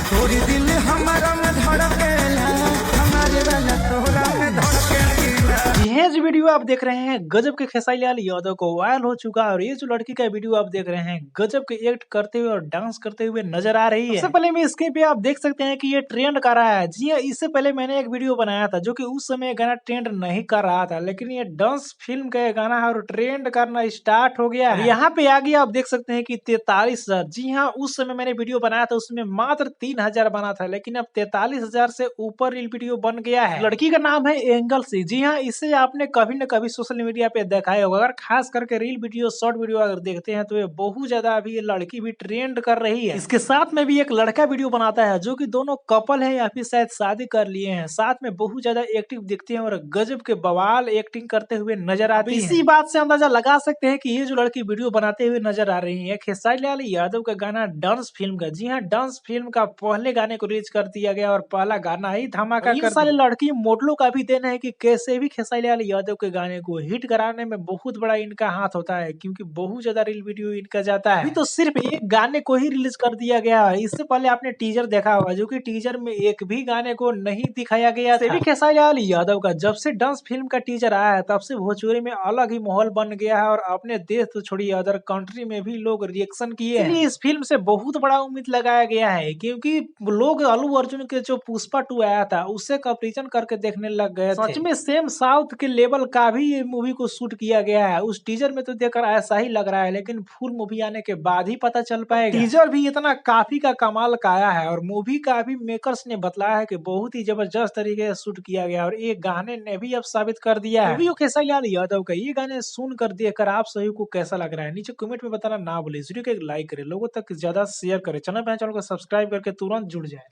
तोरी दिल हमारा में धड़केला, हमारे वाला तोरा में धड़केला। जी है, जो वीडियो आप देख रहे हैं गजब के खेसारी लाल यादव को वायरल हो चुका है और ये जो लड़की का वीडियो आप देख रहे हैं गजब के एक्ट करते हुए और डांस करते हुए नजर आ रही है। सबसे पहले मैं इसके पे आप देख सकते हैं कि ये ट्रेंड कर रहा है। जी हाँ, इससे पहले मैंने एक वीडियो बनाया था जो कि उस समय गाना ट्रेंड नहीं कर रहा था, लेकिन ये डांस फिल्म का गाना है और ट्रेंड करना स्टार्ट हो गया है। यहाँ पे आगे आप देख सकते हैं कि 43,000। जी हाँ, उस समय मैंने वीडियो बनाया था उसमें मात्र 3,000 बना था, लेकिन अब 43,000 से ऊपर रील वीडियो बन गया है। लड़की का नाम है एंगल सी। जी हाँ, इसे आपने कभी न कभी सोशल मीडिया पे देखा है। अगर खास करके रील वीडियो शॉर्ट वीडियो अगर देखते हैं तो ये बहुत ज्यादा अभी ये लड़की भी ट्रेंड कर रही है। इसके साथ में भी एक लड़का वीडियो बनाता है जो कि दोनों कपल है या फिर शायद शादी कर लिए हैं, साथ में बहुत ज्यादा एक्टिव दिखते हैं और गजब के बवाल एक्टिंग करते हुए नजर आती है। इसी बात से अंदाजा लगा सकते हैं कि ये जो लड़की वीडियो बनाते हुए नजर आ रही है खेसारी लाल यादव का गाना डांस फिल्म का। जी हाँ, डांस फिल्म का पहले गाने को रिलीज कर दिया गया और पहला गाना ही धमाका कर सारे लड़की मॉडलों का भी देना है कि कैसे भी खेसारी लाल यादव के गाने को हिट कराने में बहुत बड़ा इनका हाथ होता है, क्योंकि बहुत ज्यादा रील वीडियो इनका जाता है। अभी तो सिर्फ एक गाने को ही रिलीज कर दिया गया है। इससे पहले आपने टीजर देखा होगा जो कि टीजर में एक भी गाने को नहीं दिखाया गया था। भी खेसारी लाल यादव का जब से डांस फिल्म का टीजर आया है तब से भोजपुरी में अलग ही माहौल बन गया है और अपने देश तो छोड़िए अदर कंट्री में भी लोग रिएक्शन किए हैं। इस फिल्म से बहुत बड़ा उम्मीद लगाया गया है, क्योंकि लोग अल्लू अर्जुन के जो पुष्पा 2 आया था उससे कंपेरिजन करके देखने लग गए थे। सच में सेम साउथ के लेवल का भी ये मूवी को शूट किया गया है। उस टीजर में तो देखकर ऐसा ही लग रहा है, लेकिन फुल मूवी आने के बाद ही पता चल पाएगा। टीजर भी इतना काफी का कमाल का आया है और मूवी का भी मेकर्स ने बतलाया है कि बहुत ही जबरदस्त तरीके से शूट किया गया और ये गाने ने भी अब साबित कर दिया है। मूवी खेसारी लाल यादव का ये गाने सुनकर देखकर आप सभी को कैसा लग रहा है नीचे कमेंट में बताना ना भूले। वीडियो को एक लाइक करें, लोगों तक ज्यादा शेयर करें, चैनल को सब्सक्राइब करके तुरंत जुड़ जाए।